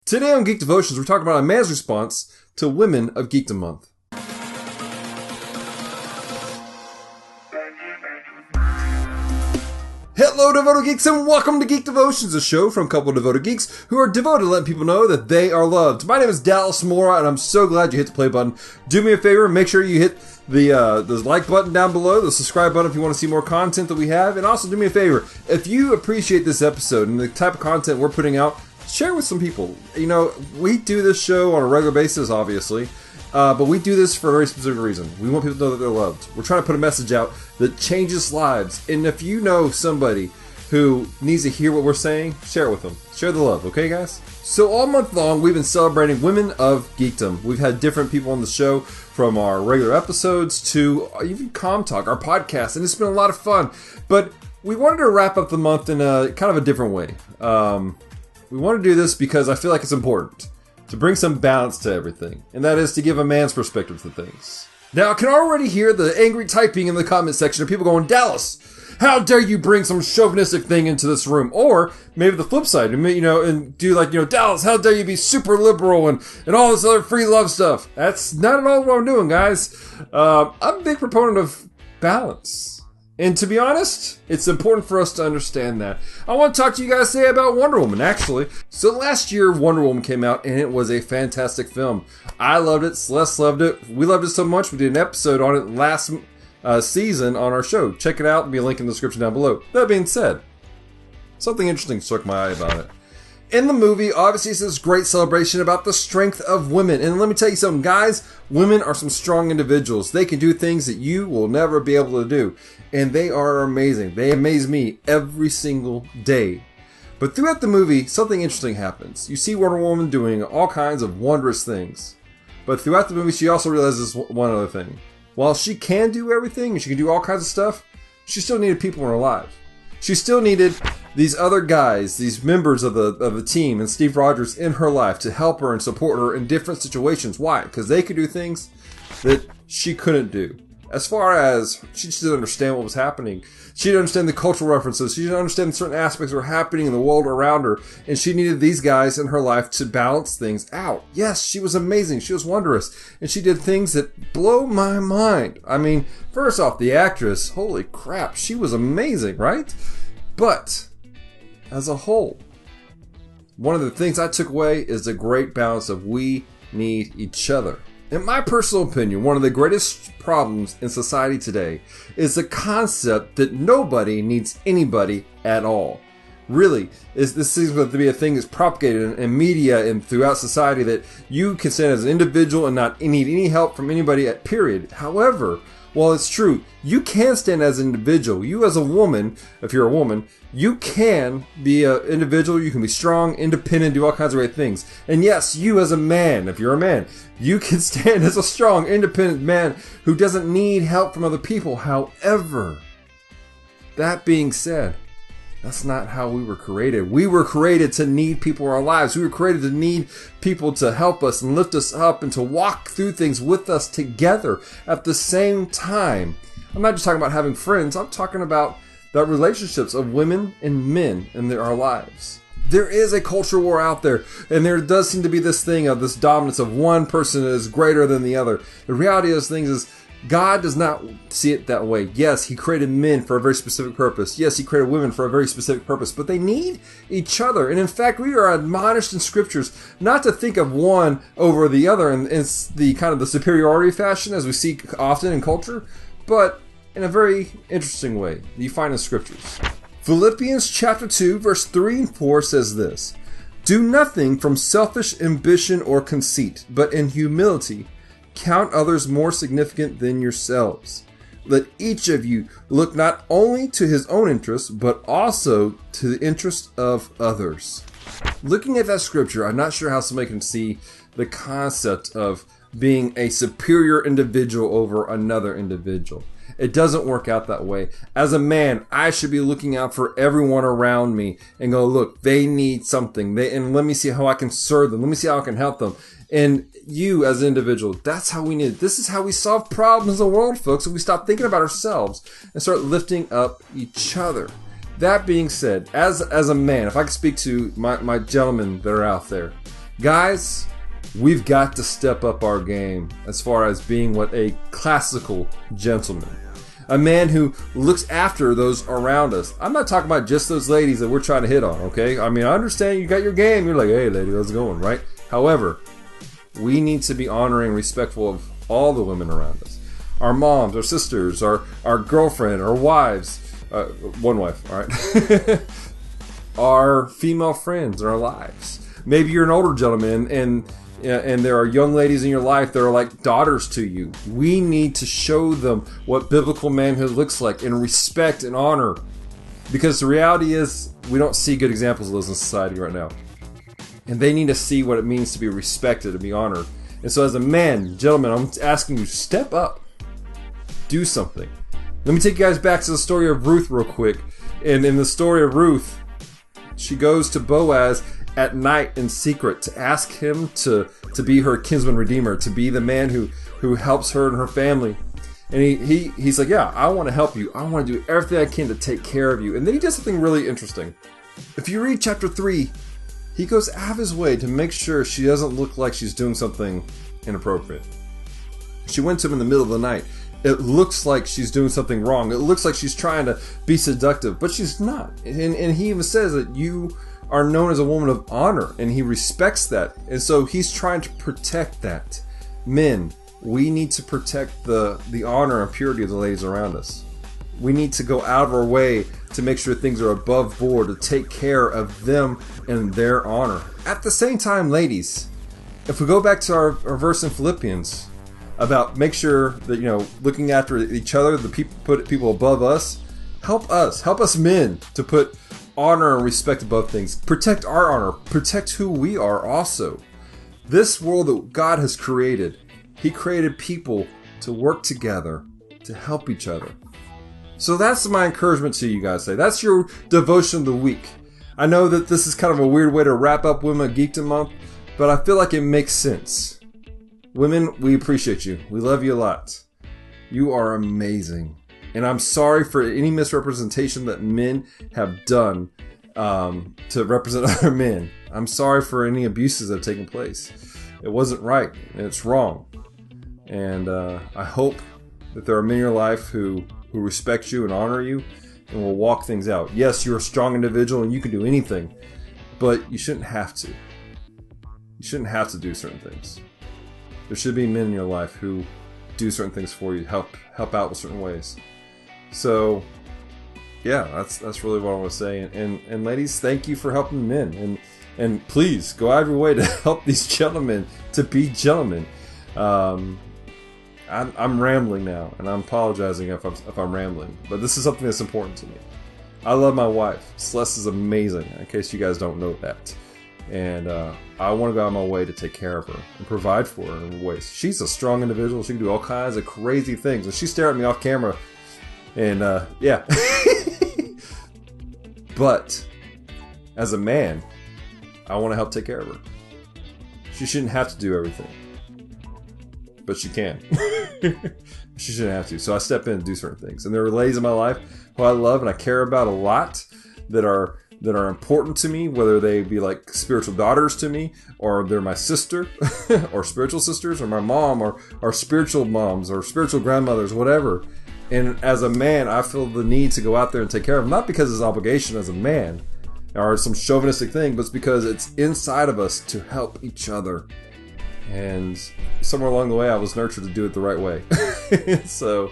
Today on Geek Devotions, we're talking about a man's response to Women of Geekdom Month. Hello, devoted geeks, and welcome to Geek Devotions, a show from a couple of devoted geeks who are devoted to letting people know that they are loved. My name is Dallas Mora, and I'm so glad you hit the play button. Do me a favor, make sure you hit the like button down below, the subscribe button if you want to see more content that we have, and also do me a favor, if you appreciate this episode and the type of content we're putting out, share with some people. You know, we do this show on a regular basis, obviously, but we do this for a very specific reason. We want people to know that they're loved. We're trying to put a message out that changes lives. And if you know somebody who needs to hear what we're saying, share it with them. Share the love, okay, guys? So all month long, we've been celebrating Women of Geekdom. We've had different people on the show, from our regular episodes to even Comm Talk, our podcast, and it's been a lot of fun. But we wanted to wrap up the month in a kind of a different way. We want to do this because I feel like it's important to bring some balance to everything, and that is to give a man's perspective to things. Now, I can already hear the angry typing in the comment section of people going, Dallas, how dare you bring some chauvinistic thing into this room? Or maybe the flip side, and do like, Dallas, how dare you be super liberal and all this other free love stuff? That's not at all what I'm doing, guys. I'm a big proponent of balance. And to be honest, it's important for us to understand that. I want to talk to you guys today about Wonder Woman, actually. So last year, Wonder Woman came out, and it was a fantastic film. I loved it. Celeste loved it. We loved it so much, we did an episode on it last season on our show. Check it out. There'll be a link in the description down below. That being said, something interesting struck my eye about it. In the movie, obviously, it's this great celebration about the strength of women. And let me tell you something, guys. Women are some strong individuals. They can do things that you will never be able to do. And they are amazing. They amaze me every single day. But throughout the movie, something interesting happens. You see Wonder Woman doing all kinds of wondrous things. But throughout the movie, she also realizes one other thing. While she can do everything, and she can do all kinds of stuff, she still needed people in her life. She still needed these other guys, these members of the team, and Steve Rogers in her life to help her and support her in different situations. Why? Because they could do things that she couldn't do. As far as she just didn't understand what was happening. She didn't understand the cultural references. She didn't understand certain aspects that were happening in the world around her. And she needed these guys in her life to balance things out. Yes, she was amazing. She was wondrous. And she did things that blow my mind. I mean, first off, the actress, holy crap, she was amazing, right? But as a whole, one of the things I took away is the great balance of we need each other. In my personal opinion, one of the greatest problems in society today is the concept that nobody needs anybody at all. Really, this seems to be a thing that's propagated in media and throughout society, that you can stand as an individual and not need any help from anybody, period. However, while it's true, you can stand as an individual. You as a woman, if you're a woman, you can be an individual. You can be strong, independent, do all kinds of great things. And yes, you as a man, if you're a man, you can stand as a strong, independent man who doesn't need help from other people. However, that being said, that's not how we were created. We were created to need people in our lives. We were created to need people to help us and lift us up and to walk through things with us together at the same time. I'm not just talking about having friends. I'm talking about the relationships of women and men in our lives. There is a culture war out there, and there does seem to be this thing of this dominance of one person that is greater than the other. The reality of those things is God does not see it that way. Yes, He created men for a very specific purpose. Yes, He created women for a very specific purpose, but they need each other. And in fact, we are admonished in scriptures not to think of one over the other in the kind of the superiority fashion as we see often in culture, but in a very interesting way that you find in scriptures. Philippians chapter 2, verse 3 and 4 says this: "Do nothing from selfish ambition or conceit, but in humility count others more significant than yourselves. Let each of you look not only to his own interests, but also to the interest of others." Looking at that scripture, I'm not sure how somebody can see the concept of being a superior individual over another individual. It doesn't work out that way. As a man, I should be looking out for everyone around me and go, look, they need something. And let me see how I can serve them. Let me see how I can help them. And you as an individual, that's how we need it. This is how we solve problems in the world, folks. If we stop thinking about ourselves and start lifting up each other. That being said, as a man, if I could speak to my gentlemen that are out there, Guys, we've got to step up our game as far as being what a classical gentleman. A man who looks after those around us. I'm not talking about just those ladies that we're trying to hit on, okay? I mean, I understand you got your game. You're like, hey, lady, how's it going, right? However, we need to be honoring, respectful of all the women around us. Our moms, our sisters, our girlfriend, our wives. One wife, all right? Our female friends in our lives. Maybe you're an older gentleman and there are young ladies in your life that are like daughters to you. We need to show them what biblical manhood looks like and respect and honor. Because the reality is, we don't see good examples of those in society right now. And they need to see what it means to be respected and be honored. And so as a man, gentlemen, I'm asking you, step up. Do something. Let me take you guys back to the story of Ruth real quick. And in the story of Ruth, she goes to Boaz at night in secret to ask him to be her kinsman redeemer, to be the man who helps her and her family. And he's like, yeah, I want to help you. I want to do everything I can to take care of you. And then he does something really interesting. If you read chapter 3, he goes out of his way to make sure she doesn't look like she's doing something inappropriate. She went to him in the middle of the night. It looks like she's doing something wrong. It looks like she's trying to be seductive, but she's not. And he even says that you are known as a woman of honor, and he respects that. And so he's trying to protect that. Men, we need to protect the honor and purity of the ladies around us. We need to go out of our way to make sure things are above board, to take care of them and their honor. At the same time, ladies, if we go back to our verse in Philippians about make sure that, looking after each other, put people above us, help us men to put honor and respect above things. Protect our honor. Protect who we are also. This world that God has created, He created people to work together, to help each other. So that's my encouragement to you guys today. That's your devotion of the week. I know that this is kind of a weird way to wrap up Women of Geekdom Month, but I feel like it makes sense. Women, we appreciate you. We love you a lot. You are amazing. And I'm sorry for any misrepresentation that men have done to represent other men. I'm sorry for any abuses that have taken place. It wasn't right, and it's wrong. And I hope that there are men in your life who respect you and honor you and will walk things out. Yes, you're a strong individual and you can do anything, but you shouldn't have to. You shouldn't have to do certain things. There should be men in your life who do certain things for you, help out with certain ways. So, yeah, that's really what I want to say. And ladies, thank you for helping men. And please go out of your way to help these gentlemen to be gentlemen. I'm rambling now, and I'm apologizing if I'm rambling. But this is something that's important to me. I love my wife. Celeste is amazing, in case you guys don't know that. And I want to go out of my way to take care of her and provide for her in ways. She's a strong individual. She can do all kinds of crazy things. And she stared at me off camera. And, yeah. But, as a man, I want to help take care of her. She shouldn't have to do everything. But she can. She shouldn't have to. So I step in and do certain things. And there are ladies in my life who I love and I care about a lot that are important to me, whether they be like spiritual daughters to me, or they're my sister, or spiritual sisters, or my mom, or spiritual moms, or spiritual grandmothers, whatever. And as a man, I feel the need to go out there and take care of them, not because it's an obligation as a man, or some chauvinistic thing, but it's because it's inside of us to help each other. And somewhere along the way, I was nurtured to do it the right way. So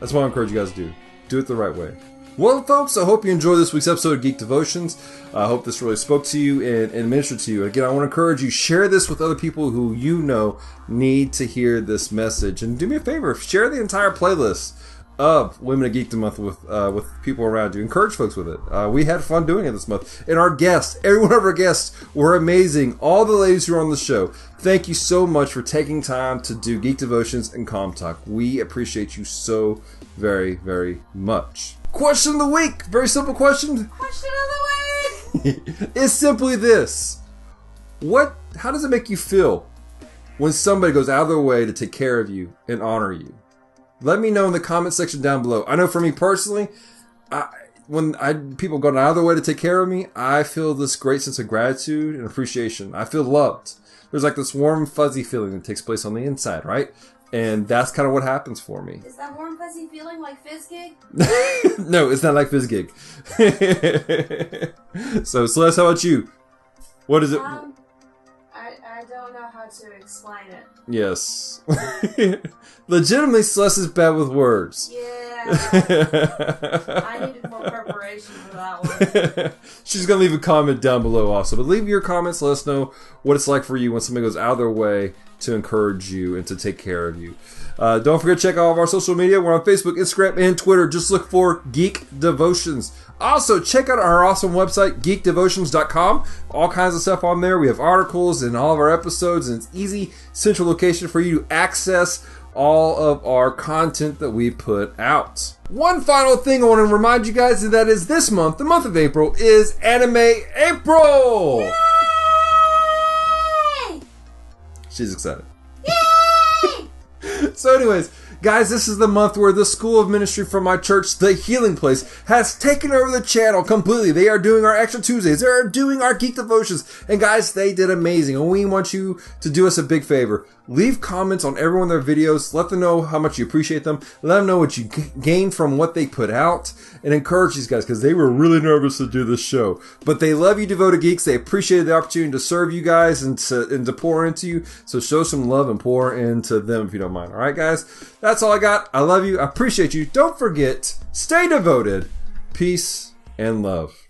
that's what I encourage you guys to do. Do it the right way. Well, folks, I hope you enjoyed this week's episode of Geek Devotions. I hope this really spoke to you and ministered to you. Again, I want to encourage you, share this with other people who you know need to hear this message. And do me a favor, share the entire playlist of Women of Geekdom Month with people around you. Encourage folks with it. We had fun doing it this month. And our guests, every one of our guests were amazing. All the ladies who are on the show, thank you so much for taking time to do Geek Devotions and Comm Talk. We appreciate you so very, very much. Question of the week. Very simple question. Question of the week. It's simply this. How does it make you feel when somebody goes out of their way to take care of you and honor you? Let me know in the comment section down below. I know for me personally, when people go out of their way to take care of me, I feel this great sense of gratitude and appreciation. I feel loved. There's like this warm, fuzzy feeling that takes place on the inside, right? And that's kind of what happens for me. Is that warm, fuzzy feeling like Fizz Gig? No, it's not like Fizz Gig. So, Celeste, how about you? What is it? I don't know how to explain it. Yes. Legitimately, Celeste is bad with words. Yeah. I needed more preparation for that one. She's going to leave a comment down below also. But leave your comments. Let us know what it's like for you when somebody goes out of their way to encourage you and to take care of you. Don't forget to check out all of our social media. We're on Facebook, Instagram, and Twitter. Just look for Geek Devotions. Also, check out our awesome website, geekdevotions.com. All kinds of stuff on there. We have articles in all of our episodes, and it's easy, central location for you to access all of our content that we put out. One final thing I want to remind you guys, and that is this month, the month of April, is Anime April! Yay! She's excited. Yay! So anyways, guys, this is the month where the School of Ministry from my church, The Healing Place, has taken over the channel completely. They are doing our Extra Tuesdays. They are doing our Geek Devotions. And guys, they did amazing. And we want you to do us a big favor. Leave comments on every one of their videos. Let them know how much you appreciate them. Let them know what you gained from what they put out. And encourage these guys because they were really nervous to do this show. But they love you, Devoted Geeks. They appreciated the opportunity to serve you guys and to pour into you. So show some love and pour into them if you don't mind. All right, guys? That's all I got. I love you. I appreciate you. Don't forget, stay devoted. Peace and love.